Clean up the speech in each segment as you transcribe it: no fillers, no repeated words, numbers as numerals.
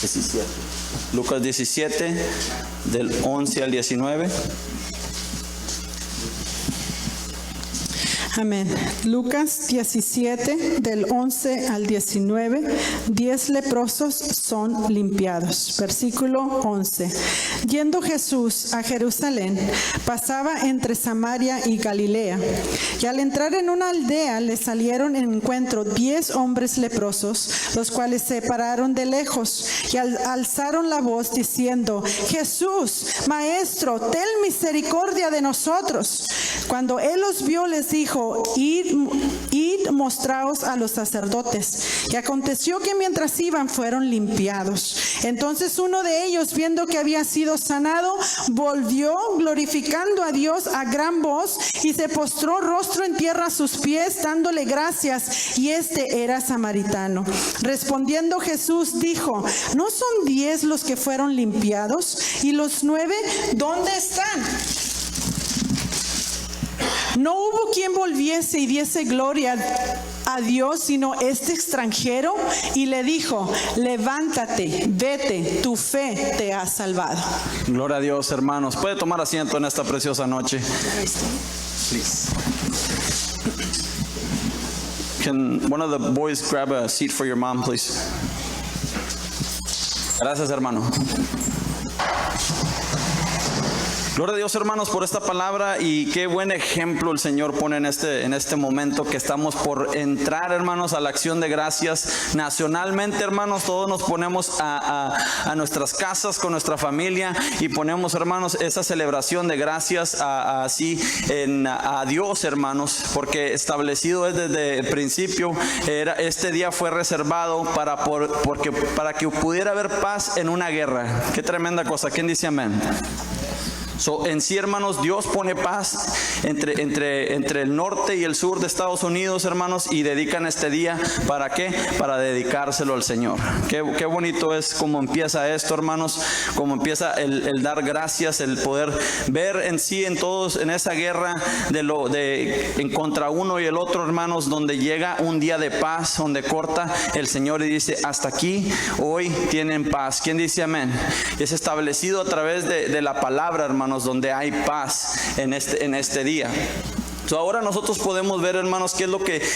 17. Lucas 17, del 11 al 19. Amén. Lucas 17, del 11 al 19. 10 leprosos son limpiados. Versículo 11. Yendo Jesús a Jerusalén, pasaba entre Samaria y Galilea. Y al entrar en una aldea, le salieron en encuentro 10 hombres leprosos, los cuales se pararon de lejos y alzaron la voz diciendo: Jesús, Maestro, ten misericordia de nosotros. Cuando él los vio, les dijo: Id, mostraos a los sacerdotes. Y aconteció que mientras iban, fueron limpiados. Entonces uno de ellos, viendo que había sido sanado, volvió glorificando a Dios a gran voz y se postró rostro en tierra a sus pies, dándole gracias. Y este era samaritano. Respondiendo Jesús dijo: ¿no son 10 los que fueron limpiados? ¿Y los 9 dónde están? No hubo quien volviese y diese gloria a Dios, sino este extranjero, y le dijo: levántate, vete, tu fe te ha salvado. Gloria a Dios, hermanos. Puede tomar asiento en esta preciosa noche. Please. Can one of the boys grab a seat for your mom, please? Gracias, hermano. Gloria a Dios, hermanos, por esta palabra, y qué buen ejemplo el Señor pone en este momento que estamos por entrar, hermanos, a la acción de gracias. Nacionalmente, hermanos, todos nos ponemos a nuestras casas con nuestra familia y ponemos, hermanos, esa celebración de gracias a Dios, hermanos, porque establecido es desde el principio. Este día fue reservado para que pudiera haber paz en una guerra. Qué tremenda cosa. ¿Quién dice amén? En sí, hermanos, Dios pone paz entre el norte y el sur de Estados Unidos, hermanos, y dedican este día, ¿para qué? Para dedicárselo al Señor. Qué bonito es como empieza esto, hermanos, como empieza el dar gracias, el poder ver en sí, en todos, en esa guerra en contra uno y el otro, hermanos, donde llega un día de paz, donde corta el Señor y dice: hasta aquí, hoy tienen paz. ¿Quién dice amén? Es establecido a través de la palabra, hermanos, donde hay paz en este día. Ahora nosotros podemos ver, hermanos, qué es lo que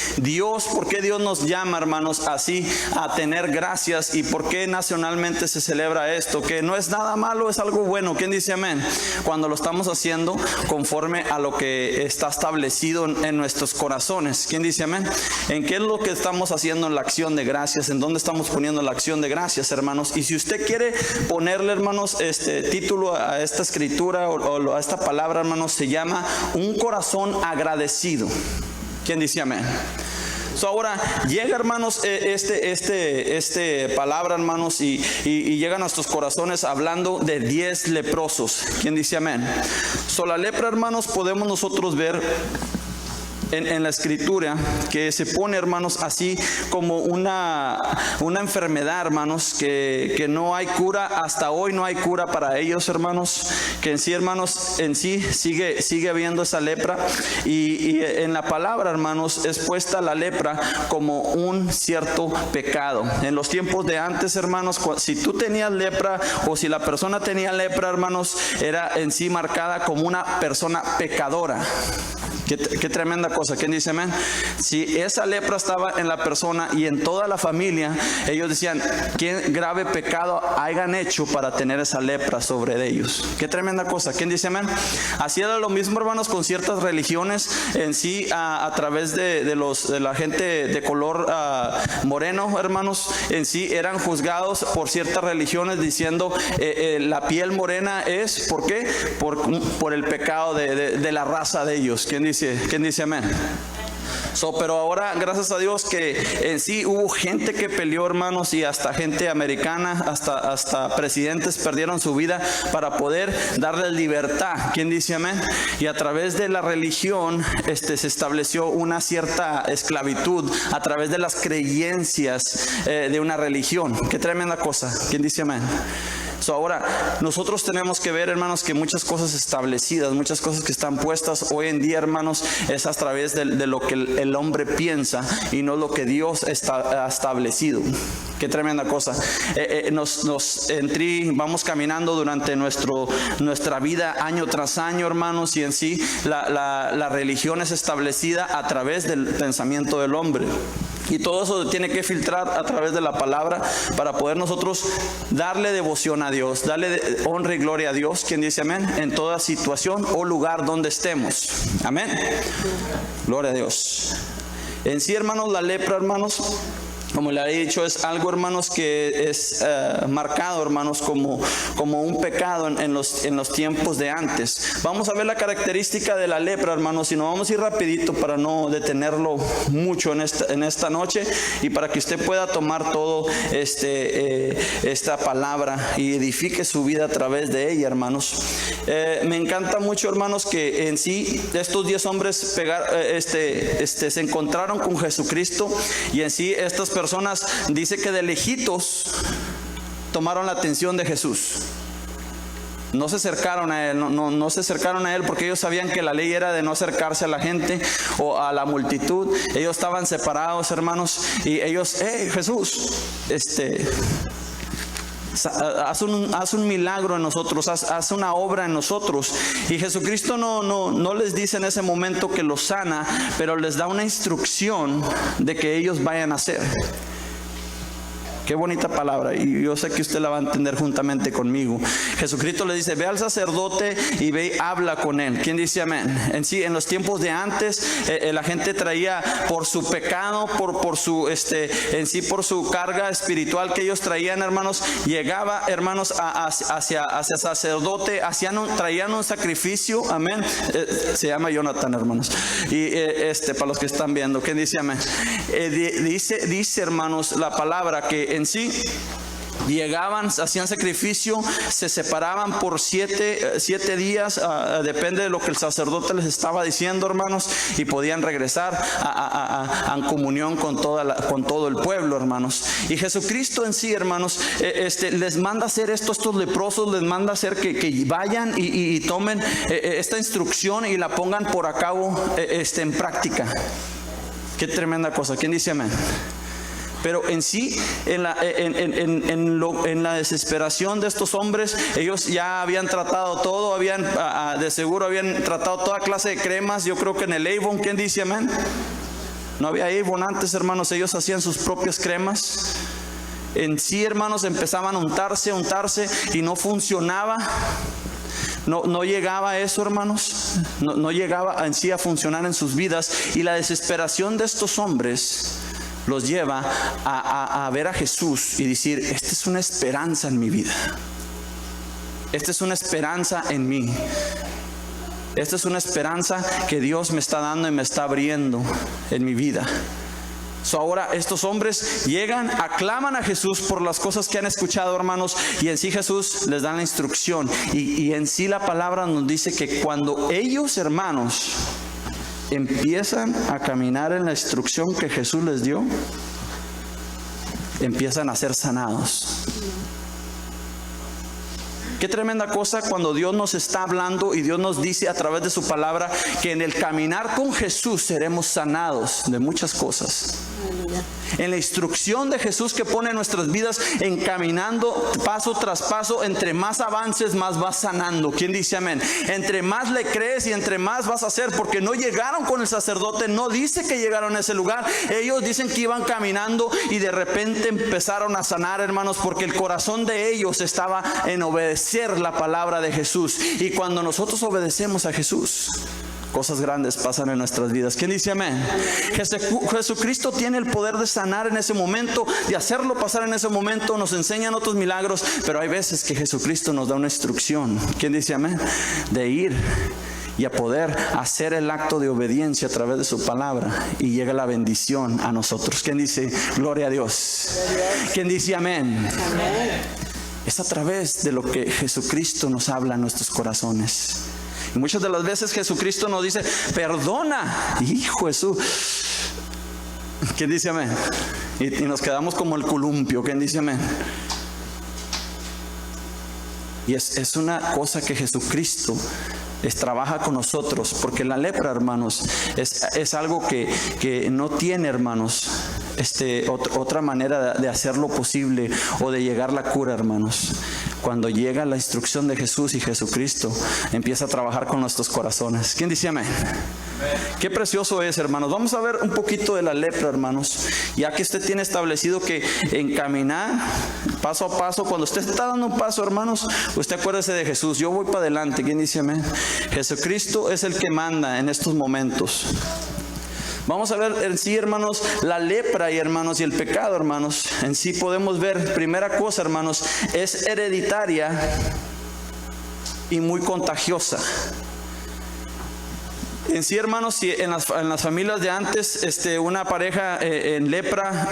por qué Dios nos llama, hermanos, así a tener gracias, y por qué nacionalmente se celebra esto, que no es nada malo, es algo bueno. ¿Quién dice amén? Cuando lo estamos haciendo conforme a lo que está establecido en nuestros corazones. ¿Quién dice amén? ¿En qué es lo que estamos haciendo en la acción de gracias? ¿En dónde estamos poniendo la acción de gracias, hermanos? Y si usted quiere ponerle, hermanos, este título a esta escritura o a esta palabra, hermanos, se llama un corazón agradecido. ¿Quién dice amén? Ahora llega, hermanos, palabra, hermanos, y llega a nuestros corazones hablando de 10 leprosos. ¿Quién dice amén? La lepra, hermanos, podemos nosotros ver en la escritura que se pone, hermanos, así como una enfermedad, hermanos, que no hay cura, hasta hoy no hay cura para ellos, hermanos, que en sí, hermanos, sigue habiendo esa lepra, y en la palabra, hermanos, es puesta la lepra como un cierto pecado. En los tiempos de antes, hermanos, si tú tenías lepra o si la persona tenía lepra, hermanos, era en sí marcada como una persona pecadora. Qué tremenda cosa. ¿Quién dice amén? Si esa lepra estaba en la persona y en toda la familia, ellos decían: ¿qué grave pecado hayan hecho para tener esa lepra sobre ellos? Qué tremenda cosa. ¿Quién dice amén? Así era lo mismo, hermanos, con ciertas religiones en sí, a través de la gente de color moreno, hermanos, en sí eran juzgados por ciertas religiones diciendo la piel morena es, ¿por qué? Por el pecado de la raza de ellos. ¿Quién dice amén? Pero ahora, gracias a Dios, que en sí hubo gente que peleó, hermanos, y hasta gente americana, hasta presidentes perdieron su vida para poder darles libertad. ¿Quién dice amén? Y a través de la religión se estableció una cierta esclavitud a través de las creencias de una religión. Qué tremenda cosa. ¿Quién dice amén? Ahora, nosotros tenemos que ver, hermanos, que muchas cosas establecidas, muchas cosas que están puestas hoy en día, hermanos, es a través de lo que el hombre piensa y no lo que Dios ha establecido. Qué tremenda cosa. Vamos caminando durante nuestra vida año tras año, hermanos, y en sí la religión es establecida a través del pensamiento del hombre. Y todo eso tiene que filtrar a través de la palabra para poder nosotros darle devoción a Dios, darle honra y gloria a Dios, quien dice amén, en toda situación o lugar donde estemos. Amén. Gloria a Dios. En sí, hermanos, la lepra, hermanos, como le he dicho, es algo, hermanos, que es marcado, hermanos, como un pecado en los tiempos de antes. Vamos a ver la característica de la lepra, hermanos, y nos vamos a ir rapidito para no detenerlo mucho en esta noche y para que usted pueda tomar todo esta palabra y edifique su vida a través de ella, hermanos. Me encanta mucho, hermanos, que en sí estos 10 hombres se encontraron con Jesucristo, y en sí estas personas dice que de lejitos tomaron la atención de Jesús. No se acercaron a él, no se acercaron a él porque ellos sabían que la ley era de no acercarse a la gente o a la multitud. Ellos estaban separados, hermanos, y ellos, Jesús, haz un milagro en nosotros, haz una obra en nosotros. Y Jesucristo no les dice en ese momento que los sana, pero les da una instrucción de que ellos vayan a hacer. Qué bonita palabra, y yo sé que usted la va a entender juntamente conmigo. Jesucristo le dice, ve al sacerdote y ve y habla con él. ¿Quién dice amén? En sí, en los tiempos de antes, la gente traía por su pecado, por su carga espiritual que ellos traían, hermanos, llegaba, hermanos, hacia sacerdote, traían un sacrificio, amén. Se llama Jonathan, hermanos. Y para los que están viendo, ¿quién dice amén? Dice, hermanos, la palabra que en sí llegaban, hacían sacrificio, se separaban por 7 días, depende de lo que el sacerdote les estaba diciendo, hermanos, y podían regresar a comunión con todo el pueblo, hermanos. Y Jesucristo en sí, hermanos, les manda hacer estos leprosos, les manda hacer que vayan y tomen esta instrucción y la pongan por a cabo en práctica. Qué tremenda cosa. ¿Quién dice amén? Pero en sí, en la desesperación de estos hombres, ellos ya habían tratado todo, de seguro habían tratado toda clase de cremas. Yo creo que en el Avon, ¿quién dice amén? No había Avon antes, hermanos, ellos hacían sus propias cremas. En sí, hermanos, empezaban a untarse y no funcionaba. No llegaba eso, hermanos, no llegaba en sí a funcionar en sus vidas, y la desesperación de estos hombres los lleva a ver a Jesús y decir, esta es una esperanza en mi vida, esta es una esperanza en mí, esta es una esperanza que Dios me está dando y me está abriendo en mi vida. Ahora estos hombres llegan, aclaman a Jesús por las cosas que han escuchado, hermanos, y en sí Jesús les da la instrucción, y en sí la palabra nos dice que cuando ellos, hermanos, empiezan a caminar en la instrucción que Jesús les dio, empiezan a ser sanados. Qué tremenda cosa cuando Dios nos está hablando y Dios nos dice a través de su palabra que en el caminar con Jesús seremos sanados de muchas cosas. En la instrucción de Jesús que pone en nuestras vidas, encaminando paso tras paso, entre más avances, más vas sanando. ¿Quién dice amén? Entre más le crees y entre más vas a hacer, porque no llegaron con el sacerdote, no dice que llegaron a ese lugar. Ellos dicen que iban caminando y de repente empezaron a sanar, hermanos, porque el corazón de ellos estaba en obedecer la palabra de Jesús. Y cuando nosotros obedecemos a Jesús, cosas grandes pasan en nuestras vidas. ¿Quién dice amén? Jesucristo tiene el poder de sanar en ese momento, de hacerlo pasar en ese momento. Nos enseñan otros milagros, pero hay veces que Jesucristo nos da una instrucción. ¿Quién dice amén? De ir y a poder hacer el acto de obediencia a través de su palabra, y llega la bendición a nosotros. ¿Quién dice gloria a Dios? ¿Quién dice amén? Amén. Es a través de lo que Jesucristo nos habla en nuestros corazones. Y muchas de las veces Jesucristo nos dice, perdona, hijo Jesús. ¿Quién dice amén? Y nos quedamos como el columpio. ¿Quién dice amén? Y es una cosa que Jesucristo trabaja con nosotros, porque la lepra, hermanos, es algo que no tiene, hermanos, otra manera de hacerlo posible o de llegar la cura, hermanos. Cuando llega la instrucción de Jesús y Jesucristo empieza a trabajar con nuestros corazones. ¿Quién dice amén? Qué precioso es, hermanos. Vamos a ver un poquito de la lepra, hermanos. Ya que usted tiene establecido que en caminar paso a paso, cuando usted está dando un paso, hermanos, usted acuérdese de Jesús. Yo voy para adelante. ¿Quién dice amén? Jesucristo es el que manda en estos momentos. Vamos a ver en sí, hermanos, la lepra y hermanos y el pecado, hermanos. En sí podemos ver, primera cosa, hermanos, es hereditaria y muy contagiosa. En sí, hermanos, si en las familias de antes, una pareja en lepra,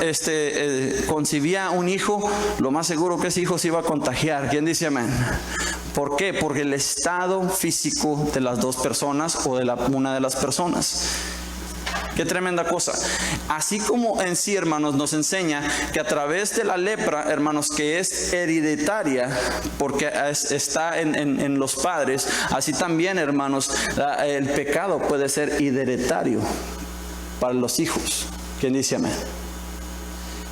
concibía un hijo, lo más seguro que ese hijo se iba a contagiar. ¿Quién dice amén? ¿Por qué? Porque el estado físico de las dos personas o de una de las personas. Qué tremenda cosa. Así como en sí, hermanos, nos enseña que a través de la lepra, hermanos, que es hereditaria, porque está en los padres, así también, hermanos, el pecado puede ser hereditario para los hijos. ¿Quién dice amén?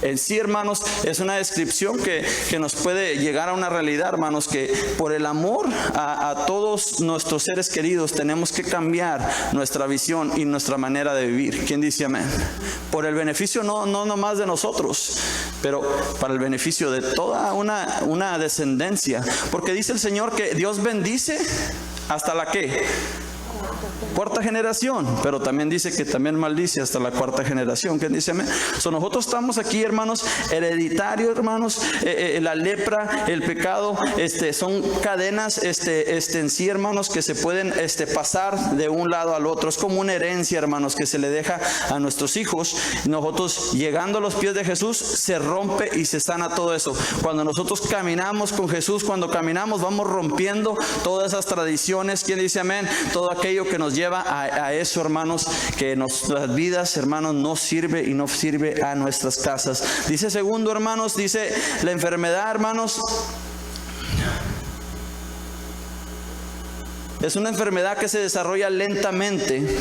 En sí, hermanos, es una descripción que nos puede llegar a una realidad, hermanos, que por el amor a todos nuestros seres queridos tenemos que cambiar nuestra visión y nuestra manera de vivir. ¿Quién dice amén? Por el beneficio no nomás de nosotros, pero para el beneficio de toda una descendencia. Porque dice el Señor que Dios bendice hasta la ¿qué? Cuarta generación, pero también dice que también maldice hasta la cuarta generación. ¿Quién dice amén? Nosotros estamos aquí, hermanos, hereditario, hermanos, la lepra, el pecado, son cadenas, en sí, hermanos, que se pueden pasar de un lado al otro. Es como una herencia, hermanos, que se le deja a nuestros hijos. Nosotros, llegando a los pies de Jesús, se rompe y se sana todo eso. Cuando nosotros caminamos con Jesús, cuando caminamos, vamos rompiendo todas esas tradiciones. ¿Quién dice amén? Todo aquello que nos lleva a eso, hermanos, que nuestras vidas, hermanos, no sirve y no sirve a nuestras casas. Dice segundo, hermanos, dice la enfermedad, hermanos, es una enfermedad que se desarrolla lentamente,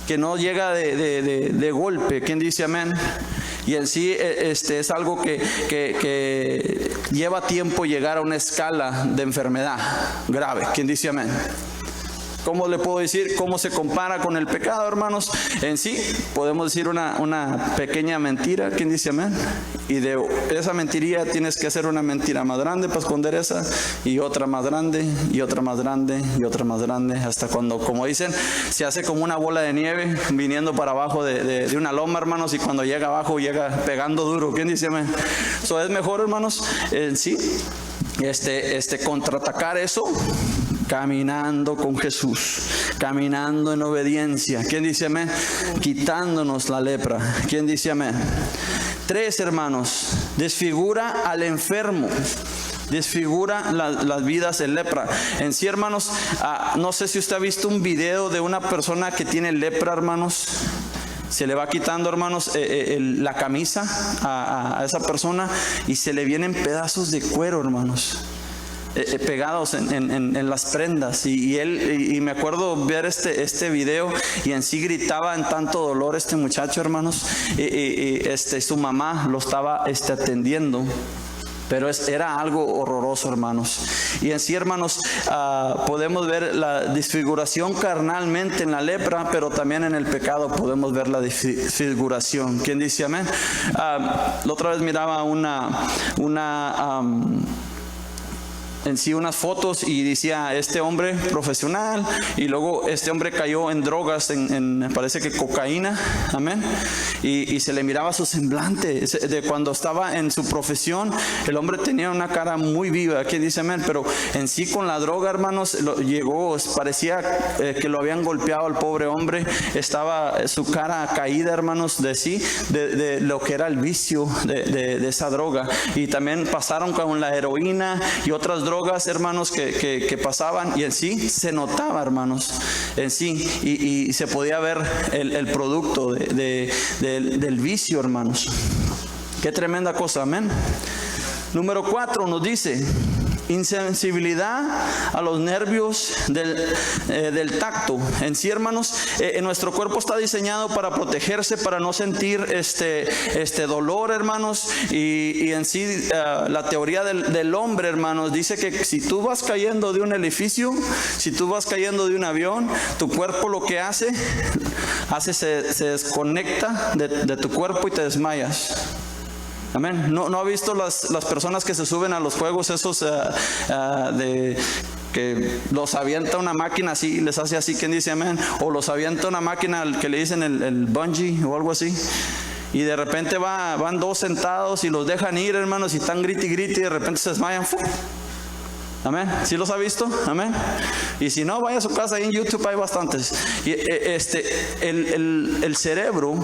que no llega de golpe. ¿Quién dice amén? Y en sí es algo que lleva tiempo llegar a una escala de enfermedad grave. ¿Quién dice amén? ¿Cómo le puedo decir cómo se compara con el pecado, hermanos? En sí, podemos decir una pequeña mentira. ¿Quién dice amén? Y de esa mentiría tienes que hacer una mentira más grande para esconder esa, y otra más grande, y otra más grande, y otra más grande, hasta cuando, como dicen, se hace como una bola de nieve viniendo para abajo de una loma, hermanos, y cuando llega abajo llega pegando duro. ¿Quién dice amén? Eso es mejor, hermanos, en sí, contraatacar eso caminando con Jesús, caminando en obediencia. ¿Quién dice amén? Quitándonos la lepra. ¿Quién dice amén? 3, hermanos, desfigura al enfermo. Desfigura las vidas en lepra. En sí, hermanos, no sé si usted ha visto un video de una persona que tiene lepra, hermanos. Se le va quitando, hermanos, la camisa a esa persona y se le vienen pedazos de cuero, hermanos, pegados en las prendas, y me acuerdo ver este video, y en sí gritaba en tanto dolor este muchacho, hermanos, su mamá lo estaba atendiendo. Pero era algo horroroso, hermanos. Y en sí, hermanos, podemos ver la desfiguración carnalmente en la lepra, pero también en el pecado podemos ver la desfiguración. ¿Quién dice amén? La otra vez miraba en sí unas fotos y decía este hombre profesional, y luego este hombre cayó en drogas, parece que cocaína, amén, y se le miraba su semblante de cuando estaba en su profesión. El hombre tenía una cara muy viva, ¿quién dice amén? Pero en sí con la droga, hermanos, parecía que lo habían golpeado al pobre hombre. Estaba su cara caída, hermanos, de lo que era el vicio de esa droga. Y también pasaron con la heroína y otras drogas, hermanos, que pasaban, y en sí se notaba, hermanos, en sí, y se podía ver el producto del vicio, hermanos. Qué tremenda cosa, amén. Número 4 nos dice insensibilidad a los nervios del tacto. En sí, hermanos, nuestro cuerpo está diseñado para protegerse, para no sentir dolor, hermanos, y en sí la teoría del hombre, hermanos, dice que si tú vas cayendo de un edificio, si tú vas cayendo de un avión, tu cuerpo lo que hace se desconecta de tu cuerpo y te desmayas. Amén. ¿No ha visto las personas que se suben a los juegos esos de que los avienta una máquina así, les hace así, ¿quién dice amén? O los avienta una máquina que le dicen el bungee o algo así, y de repente van dos sentados y los dejan ir, hermanos, y están grite y grite y de repente se desmayan. Amén. ¿Sí los ha visto? Amén. Y si no, vaya a su casa, ahí en YouTube hay bastantes. Y el cerebro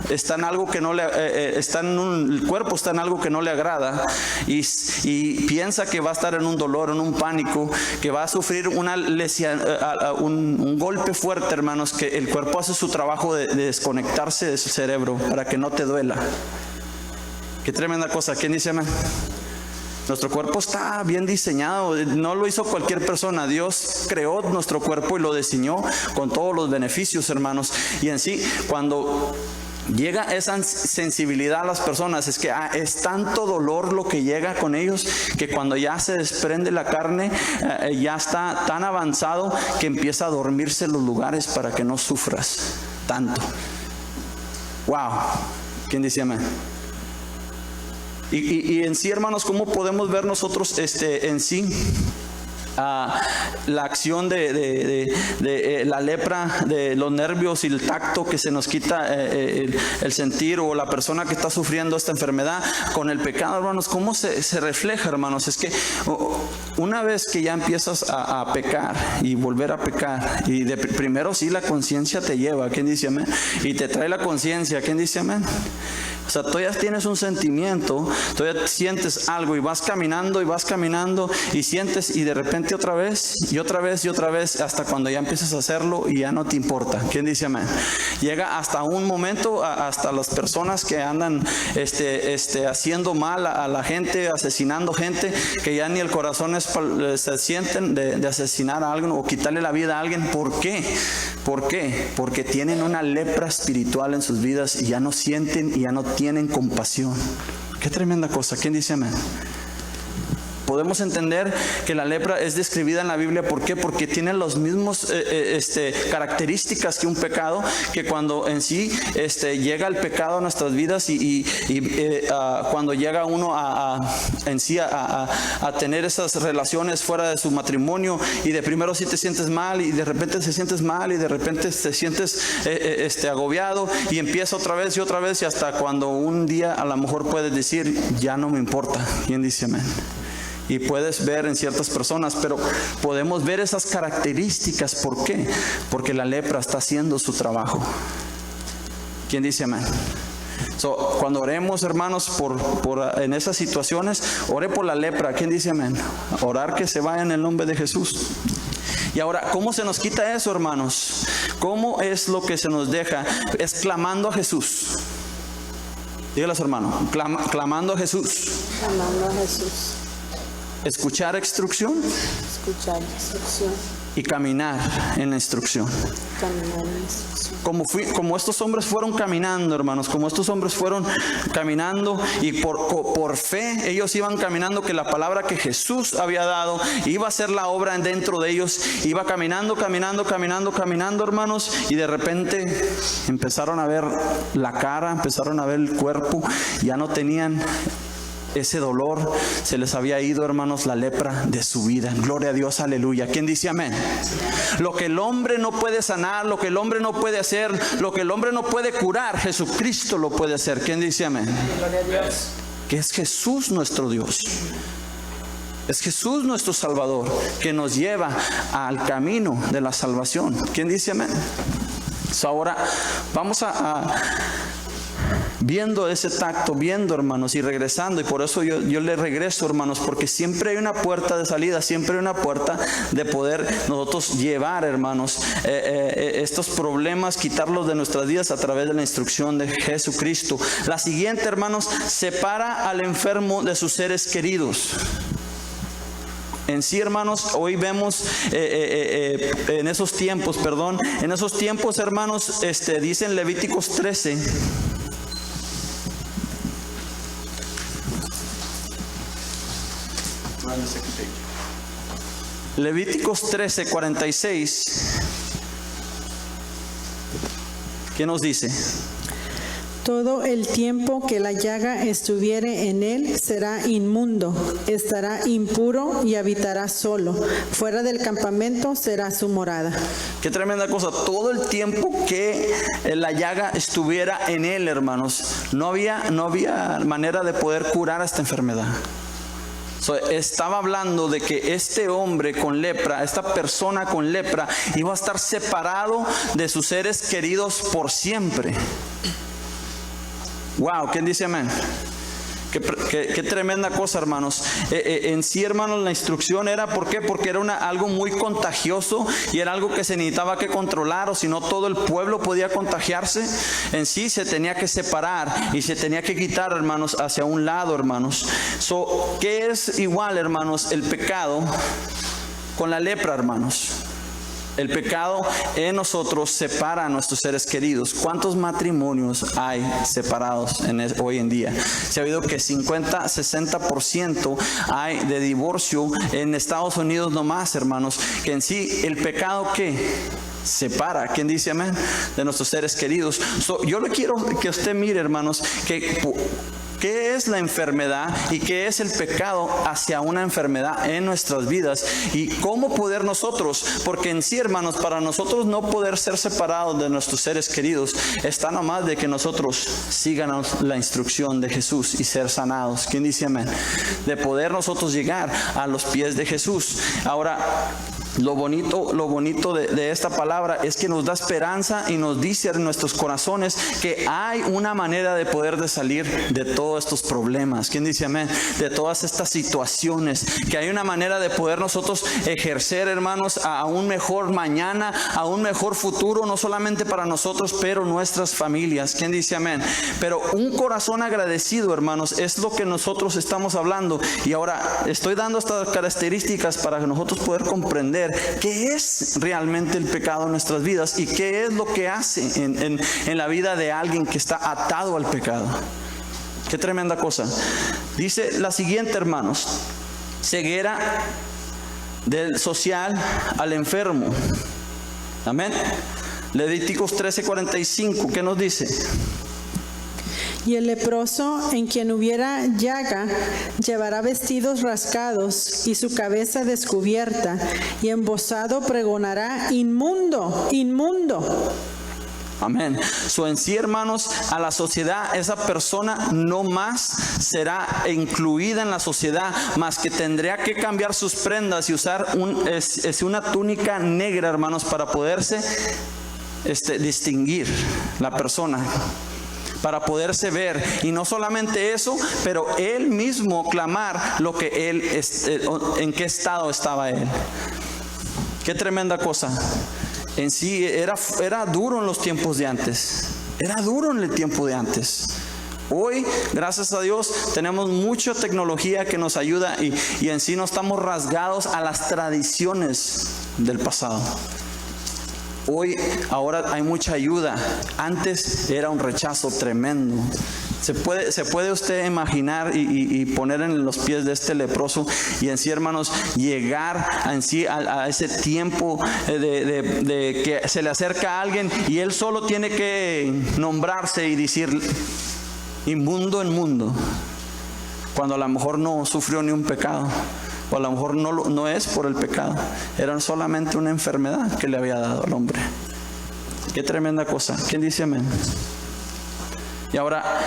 está en algo que no le el cuerpo está en algo que no le agrada, y piensa que va a estar en un dolor, en un pánico, que va a sufrir una lesión, un golpe fuerte, hermanos, que el cuerpo hace su trabajo de desconectarse de su cerebro para que no te duela. Qué tremenda cosa. ¿Quién dice amén? Nuestro cuerpo está bien diseñado, no lo hizo cualquier persona. Dios creó nuestro cuerpo y lo diseñó con todos los beneficios, hermanos. Y en sí, cuando llega esa sensibilidad a las personas, es que es tanto dolor lo que llega con ellos, que cuando ya se desprende la carne, ya está tan avanzado que empieza a dormirse en los lugares para que no sufras tanto. Wow. ¿Quién dice amén? Y en sí, hermanos, ¿cómo podemos ver nosotros en sí la acción de la lepra, de los nervios y el tacto que se nos quita el sentir, o la persona que está sufriendo esta enfermedad con el pecado, hermanos? ¿Cómo se refleja, hermanos? Es que una vez que ya empiezas a pecar y volver a pecar, y primero sí la conciencia te lleva, ¿quién dice amén? Y te trae la conciencia, ¿quién dice amén? O sea, todavía tienes un sentimiento, todavía sientes algo, y vas caminando y sientes, y de repente otra vez y otra vez y otra vez, hasta cuando ya empiezas a hacerlo y ya no te importa. ¿Quién dice amén? Llega hasta un momento, hasta las personas que andan haciendo mal a la gente, asesinando gente, que ya ni el corazón se sienten de asesinar a alguien o quitarle la vida a alguien. ¿Por qué? ¿Por qué? Porque tienen una lepra espiritual en sus vidas y ya no sienten y ya no tienen compasión. Qué tremenda cosa. ¿Quién dice amén? Podemos entender que la lepra es describida en la Biblia. ¿Por qué? Porque tiene las mismas características que un pecado, que cuando en sí llega el pecado a nuestras vidas y cuando llega uno a tener esas relaciones fuera de su matrimonio, y de primero sí te sientes mal, y de repente te sientes mal, y de repente te sientes agobiado, y empieza otra vez y otra vez, y hasta cuando un día a lo mejor puedes decir, ya no me importa. ¿Quién dice amén? Y puedes ver en ciertas personas, pero podemos ver esas características. ¿Por qué? Porque la lepra está haciendo su trabajo. ¿Quién dice amén? Cuando oremos, hermanos, en esas situaciones, ore por la lepra. ¿Quién dice amén? Orar que se vaya en el nombre de Jesús. Y ahora, ¿cómo se nos quita eso, hermanos? ¿Cómo es lo que se nos deja? Es clamando a Jesús. Dígalos, hermano, clamando a Jesús. Clamando a Jesús. Escuchar instrucción. Escuchar instrucción. Y caminar en la instrucción. Caminar en la instrucción. Como estos hombres fueron caminando, hermanos, como estos hombres fueron caminando, y por fe ellos iban caminando, que la palabra que Jesús había dado iba a ser la obra dentro de ellos. Iba caminando, hermanos, y de repente empezaron a ver la cara, empezaron a ver el cuerpo, ya no tenían ese dolor, se les había ido, hermanos, la lepra de su vida. Gloria a Dios, aleluya. ¿Quién dice amén? Lo que el hombre no puede sanar, lo que el hombre no puede hacer, lo que el hombre no puede curar, Jesucristo lo puede hacer. ¿Quién dice amén? Gloria a Dios. Que es Jesús nuestro Dios. Es Jesús nuestro Salvador, que nos lleva al camino de la salvación. ¿Quién dice amén? Ahora vamos viendo ese tacto, viendo, hermanos, y regresando. Y por eso yo le regreso, hermanos, porque siempre hay una puerta de salida, siempre hay una puerta de poder nosotros llevar, hermanos, estos problemas, quitarlos de nuestras vidas a través de la instrucción de Jesucristo. La siguiente, hermanos, separa al enfermo de sus seres queridos. En sí, hermanos, hoy vemos en esos tiempos, hermanos, dice en Levíticos 13. Levíticos 13, 46. ¿Qué nos dice? Todo el tiempo que la llaga estuviere en él será inmundo, estará impuro y habitará solo. Fuera del campamento será su morada. Qué tremenda cosa. Todo el tiempo que la llaga estuviera en él, hermanos, no había manera de poder curar esta enfermedad. Estaba hablando de que este hombre con lepra, esta persona con lepra, iba a estar separado de sus seres queridos por siempre. Wow, ¿quién dice amén? Qué tremenda cosa, hermanos. En sí, hermanos, la instrucción era, ¿por qué? Porque era algo muy contagioso y era algo que se necesitaba que controlar, o si no todo el pueblo podía contagiarse. En sí se tenía que separar y se tenía que quitar, hermanos, hacia un lado, hermanos. ¿Qué es igual, hermanos, el pecado con la lepra, hermanos? El pecado en nosotros separa a nuestros seres queridos. ¿Cuántos matrimonios hay separados hoy en día? Se ha oído que 50-60% hay de divorcio en Estados Unidos nomás, hermanos. Que en sí el pecado que separa, ¿quién dice amén? De nuestros seres queridos. Yo le quiero que usted mire, hermanos, ¿qué es la enfermedad y qué es el pecado hacia una enfermedad en nuestras vidas? Y cómo poder nosotros, porque en sí, hermanos, para nosotros no poder ser separados de nuestros seres queridos, está nomás de que nosotros sigamos la instrucción de Jesús y ser sanados. ¿Quién dice amén? De poder nosotros llegar a los pies de Jesús. Ahora, lo bonito de esta palabra es que nos da esperanza y nos dice en nuestros corazones que hay una manera de poder de salir de todos estos problemas. ¿Quién dice amén? De todas estas situaciones, que hay una manera de poder nosotros ejercer, hermanos, a un mejor mañana, a un mejor futuro, no solamente para nosotros, pero nuestras familias. ¿Quién dice amén? Pero un corazón agradecido, hermanos, es lo que nosotros estamos hablando. Y ahora estoy dando estas características para que nosotros poder comprender qué es realmente el pecado en nuestras vidas y qué es lo que hace en la vida de alguien que está atado al pecado. Qué tremenda cosa. Dice la siguiente, hermanos: ceguera del social al enfermo. Amén. Levíticos 13:45, ¿qué nos dice? Y el leproso, en quien hubiera llaga, llevará vestidos rasgados y su cabeza descubierta, y embozado pregonará: inmundo, inmundo. Amén. En sí, hermanos, a la sociedad, esa persona no más será incluida en la sociedad, más que tendría que cambiar sus prendas y usar una túnica negra, hermanos, para poderse distinguir la persona, para poderse ver. Y no solamente eso, pero él mismo clamar lo que él, en qué estado estaba él. Qué tremenda cosa. En sí era duro en los tiempos de antes. Era duro en el tiempo de antes. Hoy, gracias a Dios, tenemos mucha tecnología que nos ayuda y en sí no estamos rasgados a las tradiciones del pasado. Ahora hay mucha ayuda. Antes era un rechazo tremendo. Se puede usted imaginar y poner en los pies de este leproso y en sí, hermanos, llegar en sí a ese tiempo de que se le acerca a alguien y él solo tiene que nombrarse y decir: inmundo, inmundo, cuando a lo mejor no sufrió ni un pecado, o a lo mejor no es por el pecado, era solamente una enfermedad que le había dado al hombre. Qué tremenda cosa. ¿Quién dice amén? Y ahora,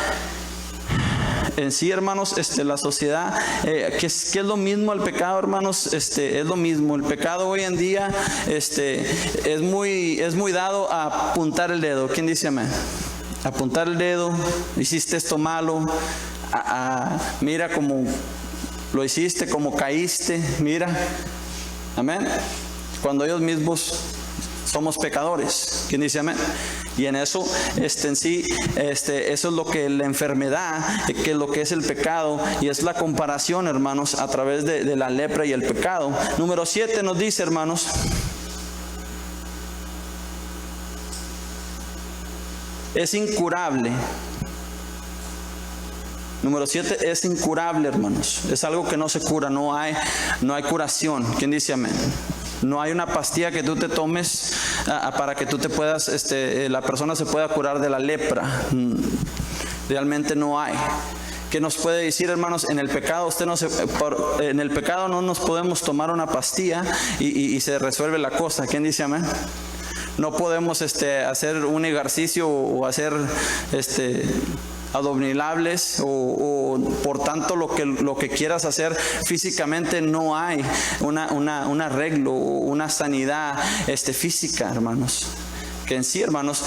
en sí, hermanos, la sociedad, que es lo mismo al pecado, hermanos, es lo mismo. El pecado hoy en día es muy dado a apuntar el dedo. ¿Quién dice amén? Apuntar el dedo: hiciste esto malo, mira cómo lo hiciste, cómo caíste, mira. Amén. Cuando ellos mismos somos pecadores. ¿Quién dice amén? Y en eso, en sí, eso es lo que la enfermedad, que es lo que es el pecado, y es la comparación, hermanos, a través de la lepra y el pecado. Número 7 nos dice, hermanos, es incurable. Número 7 es incurable, hermanos. Es algo que no se cura, no hay curación. ¿Quién dice amén? No hay una pastilla que tú te tomes para que tú te puedas, la persona se pueda curar de la lepra. Realmente no hay. ¿Qué nos puede decir, hermanos? En el pecado en el pecado no nos podemos tomar una pastilla y se resuelve la cosa. ¿Quién dice amén? No podemos hacer un ejercicio o hacer abdominales o por tanto lo que quieras hacer físicamente. No hay un arreglo, una sanidad física, hermanos. Que en sí, hermanos,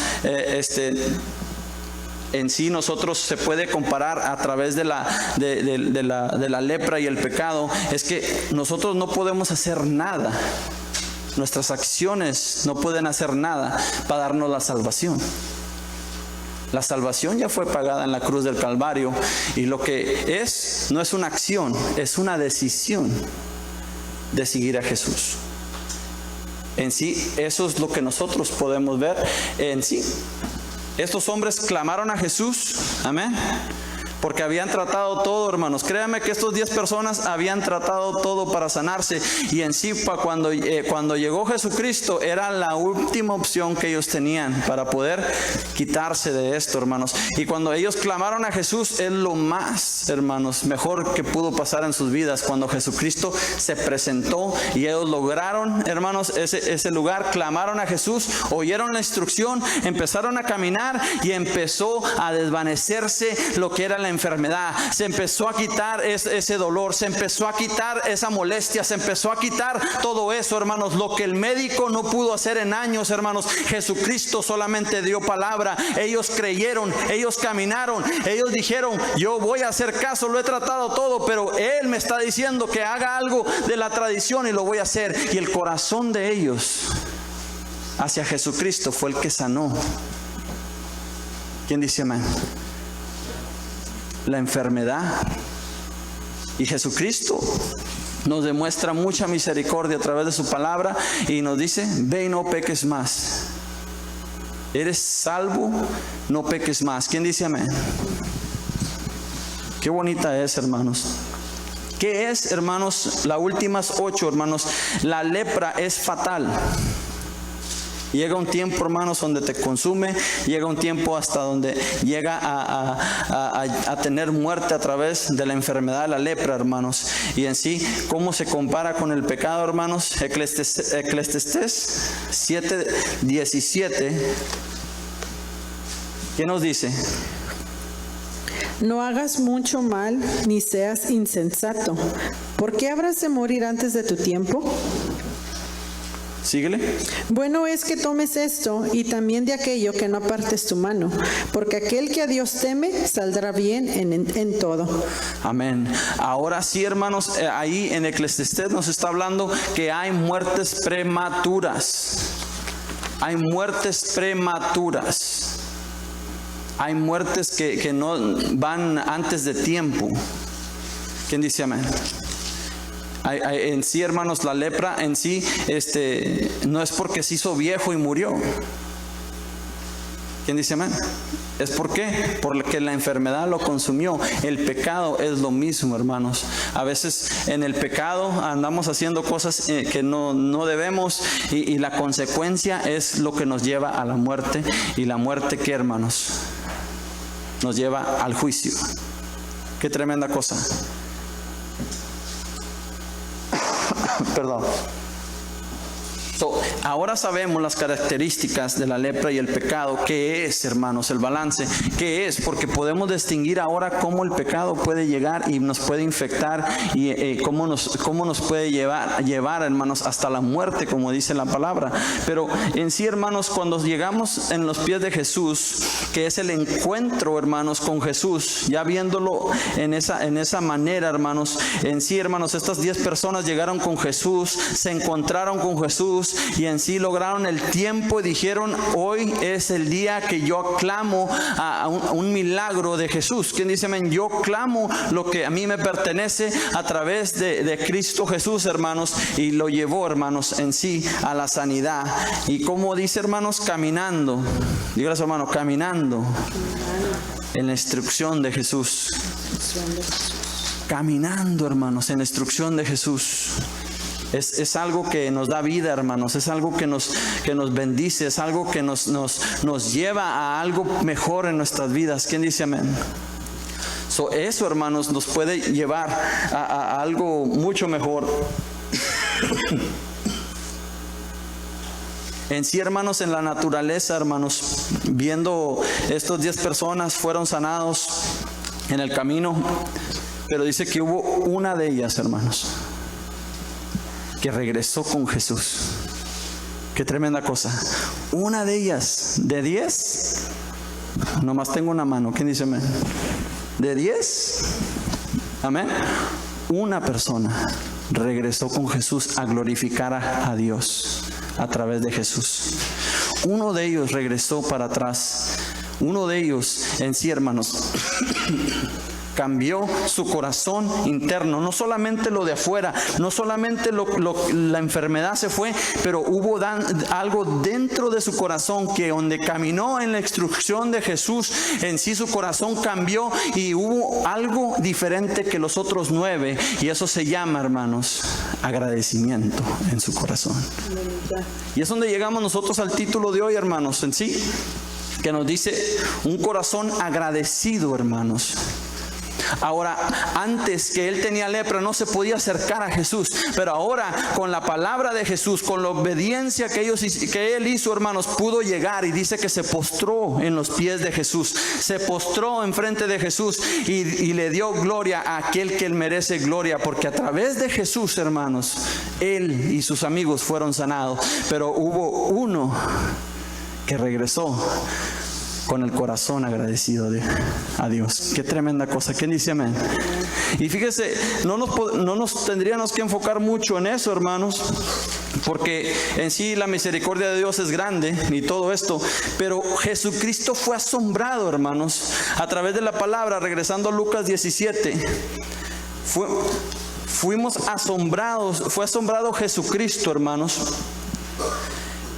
en sí nosotros se puede comparar a través de la lepra y el pecado. Es que nosotros no podemos hacer nada. Nuestras acciones no pueden hacer nada para darnos la salvación. La salvación ya fue pagada en la cruz del Calvario, y lo que no es una acción, es una decisión de seguir a Jesús. En sí, eso es lo que nosotros podemos ver en sí. Estos hombres clamaron a Jesús, amén, porque habían tratado todo, hermanos. Créanme que estos 10 personas habían tratado todo para sanarse. Y en sí, cuando llegó Jesucristo, era la última opción que ellos tenían para poder quitarse de esto, hermanos. Y cuando ellos clamaron a Jesús, es lo más, hermanos, mejor que pudo pasar en sus vidas. Cuando Jesucristo se presentó y ellos lograron, hermanos, ese lugar, clamaron a Jesús, oyeron la instrucción, empezaron a caminar y empezó a desvanecerse lo que era la enfermedad. Se empezó a quitar ese dolor, se empezó a quitar esa molestia, se empezó a quitar todo eso, hermanos. Lo que el médico no pudo hacer en años, hermanos, Jesucristo solamente dio palabra. Ellos creyeron, ellos caminaron, ellos dijeron: yo voy a hacer caso, lo he tratado todo, pero Él me está diciendo que haga algo de la tradición y lo voy a hacer. Y el corazón de ellos hacia Jesucristo fue el que sanó. ¿Quién dice amén? La enfermedad. Y Jesucristo nos demuestra mucha misericordia a través de su palabra y nos dice: ve y no peques más. Eres salvo, no peques más. ¿Quién dice amén? Qué bonita es, hermanos. ¿Qué es, hermanos? Las últimas 8, hermanos. La lepra es fatal. Llega un tiempo, hermanos, donde te consume. Llega un tiempo hasta donde llega a tener muerte a través de la enfermedad de la lepra, hermanos. Y en sí, ¿cómo se compara con el pecado, hermanos? Eclesiastés 7:17. ¿Qué nos dice? No hagas mucho mal, ni seas insensato. ¿Por qué habrás de morir antes de tu tiempo? Síguele. Bueno es que tomes esto y también de aquello, que no apartes tu mano, porque aquel que a Dios teme saldrá bien en todo. Amén. Ahora sí, hermanos, ahí en Eclesiastés nos está hablando que hay muertes prematuras. Hay muertes prematuras. Hay muertes que no van antes de tiempo. ¿Quién dice amén? En sí, hermanos, la lepra en sí no es porque se hizo viejo y murió. ¿Quién dice amén? ¿Es por qué? Porque la enfermedad lo consumió. El pecado es lo mismo, hermanos. A veces en el pecado andamos haciendo cosas que no debemos, y la consecuencia es lo que nos lleva a la muerte. Y la muerte, ¿qué, hermanos? Nos lleva al juicio. Qué tremenda cosa. Perdón. Ahora sabemos las características de la lepra y el pecado. ¿Qué es, hermanos, el balance? ¿Qué es? Porque podemos distinguir ahora cómo el pecado puede llegar y nos puede infectar, y cómo nos puede llevar, hermanos, hasta la muerte, como dice la palabra. Pero en sí, hermanos, cuando llegamos en los pies de Jesús, que es el encuentro, hermanos, con Jesús, ya viéndolo en esa manera, hermanos, en sí, hermanos, estas 10 personas llegaron con Jesús, se encontraron con Jesús, Jesús y en sí lograron el tiempo y dijeron, hoy es el día que yo clamo a un milagro de Jesús. ¿Quién dice amén? Yo clamo lo que a mí me pertenece a través de Cristo Jesús, hermanos, y lo llevó, hermanos, en sí a la sanidad. Y como dice, hermanos, caminando, dígale a su hermano, caminando en la instrucción de Jesús. Caminando, hermanos, en la instrucción de Jesús. Es algo que nos da vida, hermanos. Es algo que nos bendice. Es algo que nos lleva a algo mejor en nuestras vidas. ¿Quién dice amén? Eso, hermanos, nos puede llevar a algo mucho mejor. En sí, hermanos, en la naturaleza, hermanos, viendo estos 10 personas fueron sanados en el camino, pero dice que hubo una de ellas, hermanos, que regresó con Jesús. Qué tremenda cosa. Una de ellas, de 10, nomás tengo una mano. ¿Quién dice amén? De 10, amén. Una persona regresó con Jesús a glorificar a Dios a través de Jesús. Uno de ellos regresó para atrás. Uno de ellos en sí, hermanos, cambió su corazón interno. No solamente lo de afuera, no solamente la enfermedad se fue, pero hubo algo dentro de su corazón que donde caminó en la instrucción de Jesús, en sí su corazón cambió y hubo algo diferente que los otros 9. Y eso se llama, hermanos, agradecimiento en su corazón. Y es donde llegamos nosotros al título de hoy, hermanos, en sí, que nos dice un corazón agradecido, hermanos. Ahora, antes que él tenía lepra, no se podía acercar a Jesús, pero ahora con la palabra de Jesús, con la obediencia que él hizo, hermanos, pudo llegar, y dice que se postró en los pies de Jesús, se postró enfrente de Jesús y le dio gloria a aquel que él merece gloria, porque a través de Jesús, hermanos, él y sus amigos fueron sanados, pero hubo uno que regresó con el corazón agradecido a Dios. Qué tremenda cosa. ¿Quién dice amén? Y fíjese, no nos tendríamos que enfocar mucho en eso, hermanos, porque en sí la misericordia de Dios es grande y todo esto, pero Jesucristo fue asombrado, hermanos, a través de la palabra. Regresando a Lucas 17, fuimos asombrados, fue asombrado Jesucristo, hermanos,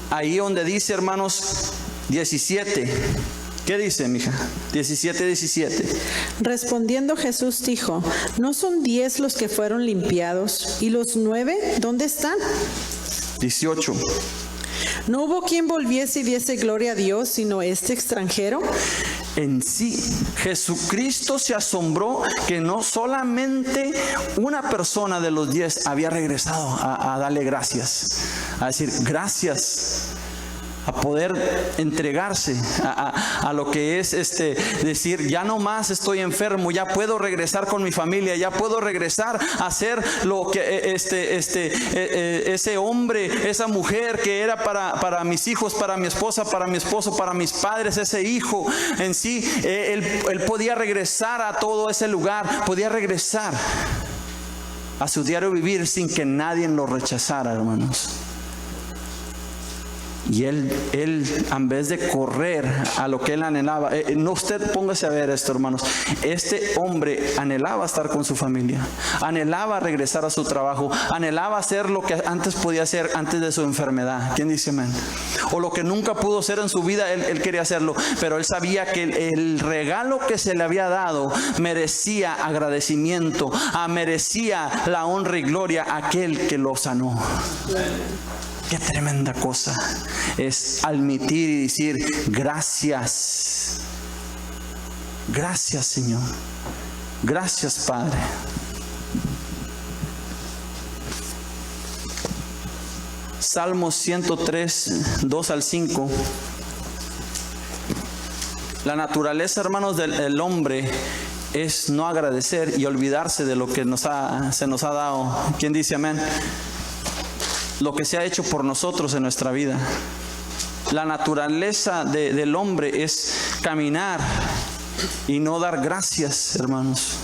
ahí donde dice, hermanos, 17. ¿Qué dice, mija? 17. Respondiendo Jesús dijo, ¿no son 10 los que fueron limpiados? ¿Y los 9 dónde están? 18. ¿No hubo quien volviese y diese gloria a Dios, sino este extranjero? En sí, Jesucristo se asombró que no solamente una persona de los 10 había regresado a darle gracias, a decir gracias, a poder entregarse a lo que es decir, ya no más estoy enfermo, ya puedo regresar con mi familia, ya puedo regresar a ser lo que ese hombre, esa mujer que era para mis hijos, para mi esposa, para mi esposo, para mis padres, ese hijo en sí. Él podía regresar a todo ese lugar, podía regresar a su diario vivir sin que nadie lo rechazara, hermanos. Y él en vez de correr a lo que él anhelaba, no, usted póngase a ver esto, hermanos, este hombre anhelaba estar con su familia, anhelaba regresar a su trabajo, anhelaba hacer lo que antes podía hacer antes de su enfermedad. ¿Quién dice amén? O lo que nunca pudo hacer en su vida, él quería hacerlo, pero él sabía que el regalo que se le había dado merecía agradecimiento, merecía la honra y gloria a aquel que lo sanó. Qué tremenda cosa es admitir y decir gracias. Gracias, Señor. Gracias, Padre. Salmos 103, 2 al 5. La naturaleza, hermanos, del hombre es no agradecer y olvidarse de lo que se nos ha dado. ¿Quién dice amén? Lo que se ha hecho por nosotros en nuestra vida. La naturaleza del hombre es caminar y no dar gracias, hermanos.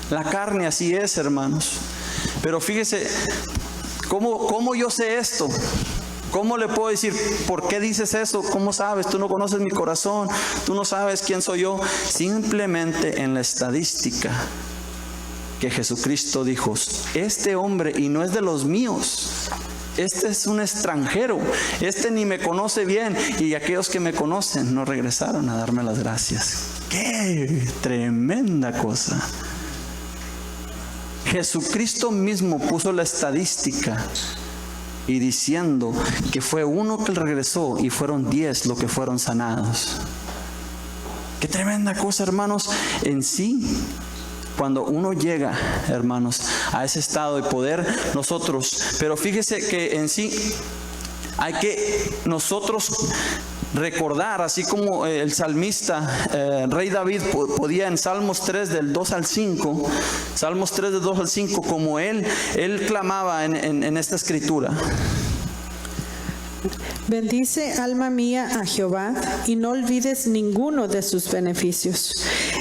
La carne así es, hermanos. Pero fíjese, ¿cómo yo sé esto? ¿Cómo le puedo decir, por qué dices eso? ¿Cómo sabes? Tú no conoces mi corazón, tú no sabes quién soy yo. Simplemente en la estadística que Jesucristo dijo, este hombre, y no es de los míos, este es un extranjero, este ni me conoce bien, y aquellos que me conocen no regresaron a darme las gracias. ¡Qué tremenda cosa! Jesucristo mismo puso la estadística y diciendo que fue uno que regresó y fueron 10 los que fueron sanados. ¡Qué tremenda cosa, hermanos! En sí, cuando uno llega, hermanos, a ese estado de poder, nosotros, pero fíjese que en sí hay que nosotros recordar, así como el salmista, rey David, podía en Salmos 3 del 2 al 5, Salmos 3 del 2 al 5, como él clamaba en esta escritura. Bendice, alma mía, a Jehová, y no olvides ninguno de sus beneficios.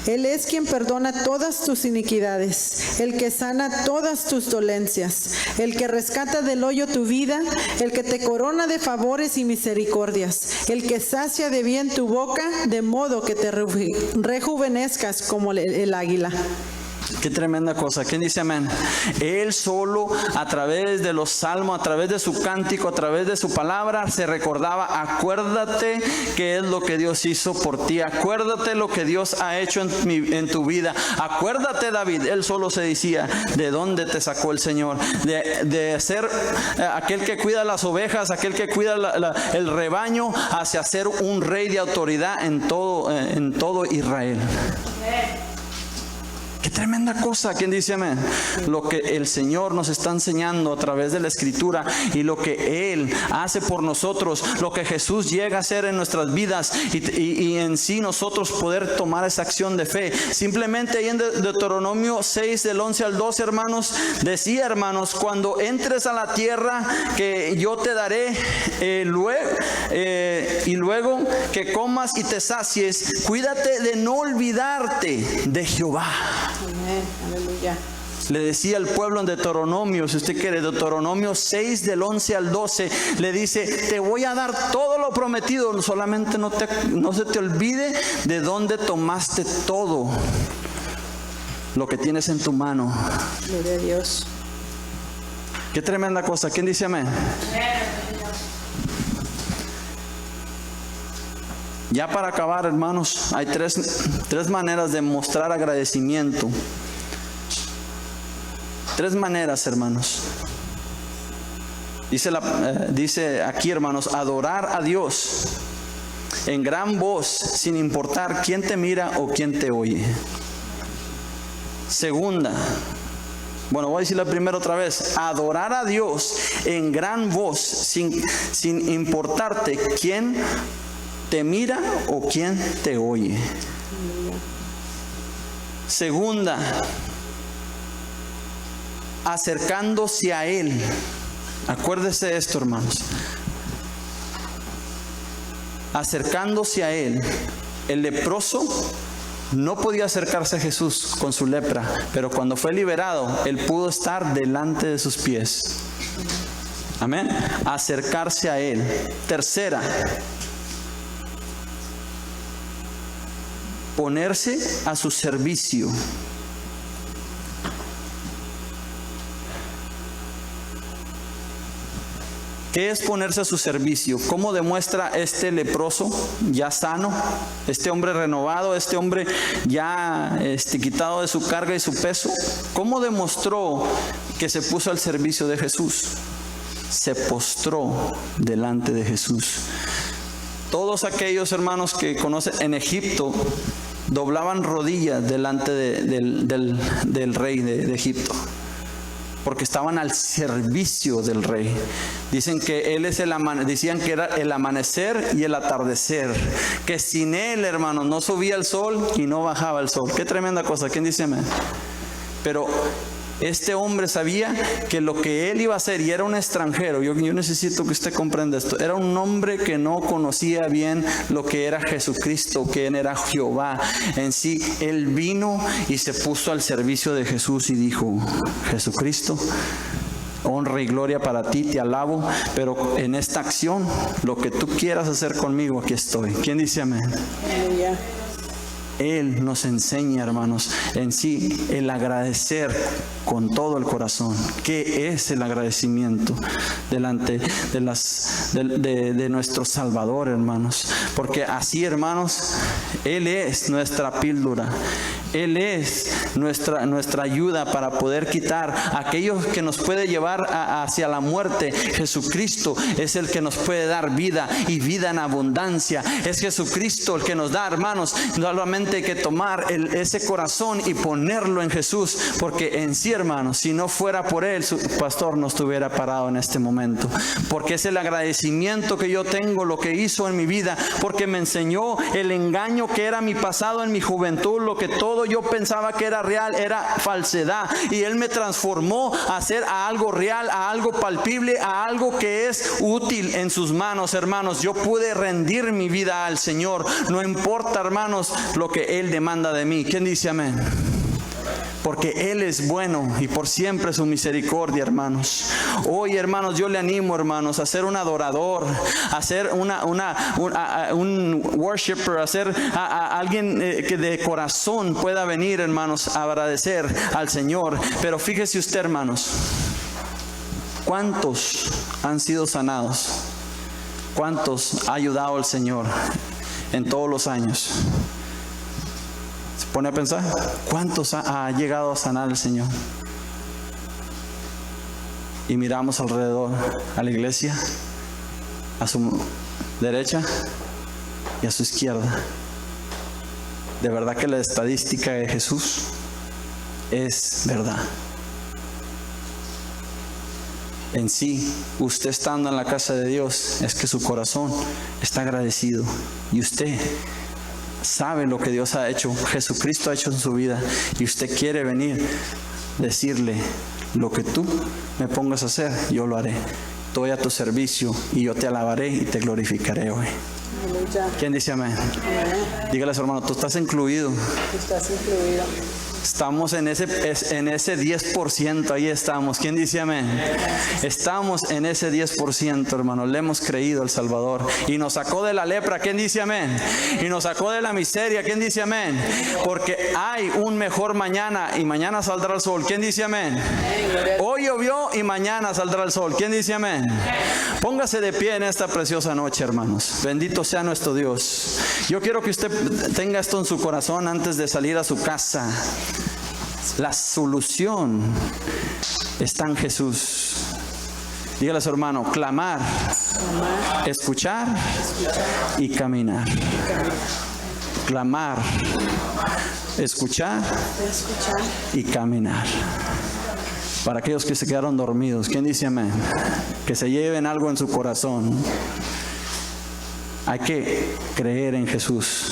Él es quien perdona todas tus iniquidades, el que sana todas tus dolencias, el que rescata del hoyo tu vida, el que te corona de favores y misericordias, el que sacia de bien tu boca, de modo que te rejuvenezcas como el águila. Qué tremenda cosa. ¿Quién dice amén? Él solo, a través de los salmos, a través de su cántico, a través de su palabra, se recordaba: acuérdate qué es lo que Dios hizo por ti, acuérdate lo que Dios ha hecho en tu vida, acuérdate, David. Él solo se decía de dónde te sacó el Señor, de ser aquel que cuida las ovejas, aquel que cuida el rebaño, hacia ser un rey de autoridad en todo Israel. Qué tremenda cosa. ¿Quién dice amén? Lo que el Señor nos está enseñando a través de la Escritura y lo que Él hace por nosotros, lo que Jesús llega a hacer en nuestras vidas y en sí nosotros poder tomar esa acción de fe. Simplemente ahí en Deuteronomio 6 del 11 al 12, hermanos, decía, hermanos, cuando entres a la tierra que yo te daré, y luego que comas y te sacies, cuídate de no olvidarte de Jehová. Amén, aleluya. Le decía al pueblo en Deuteronomio, si usted quiere, Deuteronomio 6 del 11 al 12, le dice: te voy a dar todo lo prometido, solamente no se te olvide de dónde tomaste todo lo que tienes en tu mano. Gloria a Dios. Qué tremenda cosa. ¿Quién dice amén? Ya para acabar, hermanos, hay tres maneras de mostrar agradecimiento. Tres maneras, hermanos. Dice aquí, hermanos, adorar a Dios en gran voz, sin importar quién te mira o quién te oye. Segunda, bueno, voy a decir la primera otra vez: adorar a Dios en gran voz, sin importarte quién te mira o quién te oye. Segunda, acercándose a Él. Acuérdese de esto, hermanos. Acercándose a Él. El leproso no podía acercarse a Jesús con su lepra, pero cuando fue liberado, Él pudo estar delante de sus pies. Amén. Acercarse a Él. Tercera, ponerse a su servicio. ¿Qué es ponerse a su servicio? ¿Cómo demuestra este leproso ya sano, este hombre renovado, este hombre ya quitado de su carga y su peso? ¿Cómo demostró que se puso al servicio de Jesús? Se postró delante de Jesús. Todos aquellos hermanos que conocen en Egipto doblaban rodillas delante del rey de Egipto, porque estaban al servicio del rey. Dicen que él es decían que era el amanecer y el atardecer, que sin él, hermanos, no subía el sol y no bajaba el sol. Qué tremenda cosa. ¿Quién dice amén? Pero este hombre sabía que lo que él iba a hacer, y era un extranjero, yo necesito que usted comprenda esto, era un hombre que no conocía bien lo que era Jesucristo, quién era Jehová. En sí, él vino y se puso al servicio de Jesús y dijo: Jesucristo, honra y gloria para ti, te alabo, pero en esta acción, lo que tú quieras hacer conmigo, aquí estoy. ¿Quién dice amén? Aleluya. Él nos enseña, hermanos, en sí el agradecer con todo el corazón. ¿Qué es el agradecimiento delante de nuestro Salvador, hermanos? Porque así, hermanos, Él es nuestra píldora. Él es nuestra ayuda para poder quitar aquello que nos puede llevar hacia la muerte. Jesucristo es el que nos puede dar vida y vida en abundancia. Es Jesucristo el que nos da, hermanos. Solamente hay que tomar ese corazón y ponerlo en Jesús, porque en sí, hermanos, si no fuera por Él, su pastor no estuviera parado en este momento. Porque es el agradecimiento que yo tengo, lo que hizo en mi vida, porque me enseñó el engaño que era mi pasado en mi juventud, lo que todo yo pensaba que era real, era falsedad, y Él me transformó a algo real, a algo palpable, a algo que es útil en sus manos, hermanos. Yo pude rendir mi vida al Señor, no importa, hermanos, lo que Él demanda de mí. ¿Quién dice amén? Porque Él es bueno y por siempre su misericordia, hermanos. Hoy, hermanos, yo le animo, hermanos, a ser un adorador, a ser un worshiper, a ser alguien que de corazón pueda venir, hermanos, a agradecer al Señor. Pero fíjese usted, hermanos, ¿cuántos han sido sanados? ¿Cuántos ha ayudado el Señor en todos los años? Pone a pensar, ¿cuántos ha llegado a sanar el Señor? Y miramos alrededor a la iglesia, a su derecha y a su izquierda. De verdad que la estadística de Jesús es verdad. En sí, usted estando en la casa de Dios, es que su corazón está agradecido y usted sabe lo que Dios ha hecho, Jesucristo ha hecho en su vida, y usted quiere venir, decirle: lo que tú me pongas a hacer, yo lo haré. Estoy a tu servicio y yo te alabaré y te glorificaré hoy. Aleluya. ¿Quién dice amén? Amén. Dígale a su hermano: tú estás incluido. Tú estás incluido. Estamos en ese 10%, ahí estamos. ¿Quién dice amén? Estamos en ese 10%, hermano. Le hemos creído al Salvador y nos sacó de la lepra. ¿Quién dice amén? Y nos sacó de la miseria. ¿Quién dice amén? Porque hay un mejor mañana y mañana saldrá el sol. ¿Quién dice amén? Hoy llovió y mañana saldrá el sol. ¿Quién dice amén? Póngase de pie en esta preciosa noche, hermanos. Bendito sea nuestro Dios. Yo quiero que usted tenga esto en su corazón antes de salir a su casa. La solución está en Jesús. Dígale a su hermano: clamar, escuchar y caminar. Clamar, escuchar y caminar. Para aquellos que se quedaron dormidos, ¿quién dice amén? Que se lleven algo en su corazón. Hay que creer en Jesús.